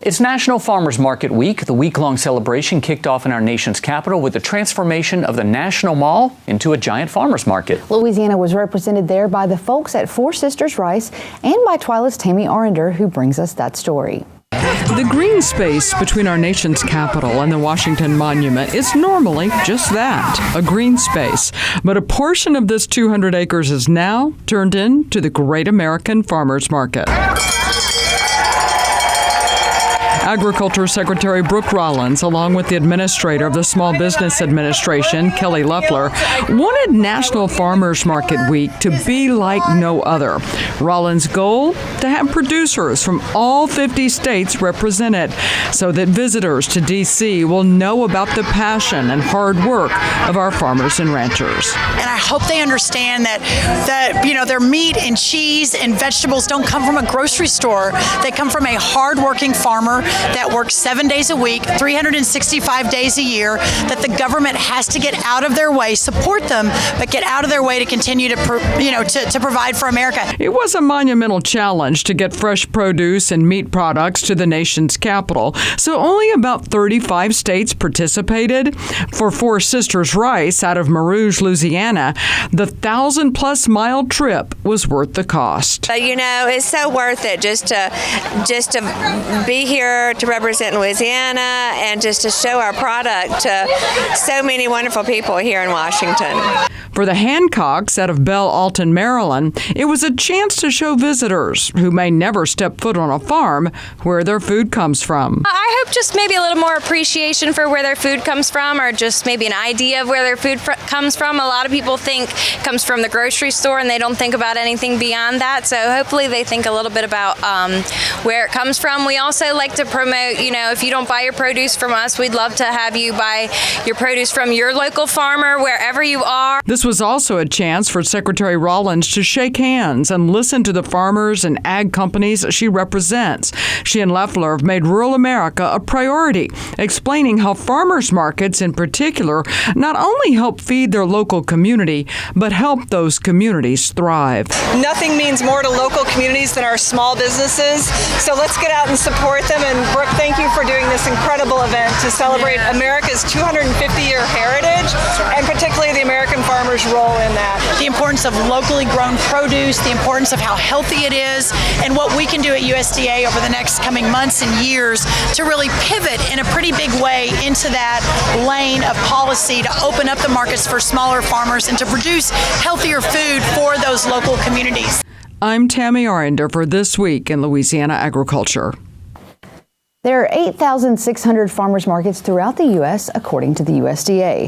It's National Farmers Market Week. The week-long celebration kicked off in our nation's capital with the transformation of the National Mall into a giant farmers market. Louisiana was represented there by the folks at Four Sisters Rice and by Twilight's Tammy Arender, who brings us that story. The green space between our nation's capital and the Washington Monument is normally just that, a green space. But a portion of this 200 acres is now turned into the Great American Farmers Market. Agriculture Secretary Brooke Rollins, along with the administrator of the Small Business Administration, Kelly Loeffler, wanted National Farmers Market Week to be like no other. Rollins' goal? To have producers from all 50 states represented so that visitors to D.C. will know about the passion and hard work of our farmers and ranchers. And I hope they understand that their meat and cheese and vegetables don't come from a grocery store. They come from a hard-working farmer that works 7 days a week, 365 days a year, that the government has to get out of their way, support them, but get out of their way to continue to provide for America. It was a monumental challenge to get fresh produce and meat products to the nation's capital, so only about 35 states participated. For Four Sisters Rice out of Mer Rouge, Louisiana, the 1,000-plus mile trip was worth the cost. It's so worth it just to be here to represent Louisiana and just to show our product to so many wonderful people here in Washington. For the Hancocks out of Belle Alton, Maryland, it was a chance to show visitors who may never step foot on a farm where their food comes from. I hope just maybe a little more appreciation for where their food comes from, or just maybe an idea of where their food comes from. A lot of people think it comes from the grocery store and they don't think about anything beyond that. So hopefully they think a little bit about where it comes from. We also like to promote, if you don't buy your produce from us, we'd love to have you buy your produce from your local farmer wherever you are. This was also a chance for Secretary Rollins to shake hands and listen to the farmers and ag companies she represents. She and Loeffler have made rural America a priority, explaining how farmers markets in particular not only help feed their local community, but help those communities thrive. Nothing means more to local communities than our small businesses, so let's get out and support them. And Brooke, thank you for doing this incredible event to celebrate America's 250-year heritage, and particularly the American farmers' role in that. The importance of locally grown produce, the importance of how healthy it is, and what we can do at USDA over the next coming months and years to really pivot in a pretty big way into that lane of policy to open up the markets for smaller farmers and to produce healthier food for those local communities. I'm Tammy Arender for This Week in Louisiana Agriculture. There are 8,600 farmers markets throughout the U.S., according to the USDA.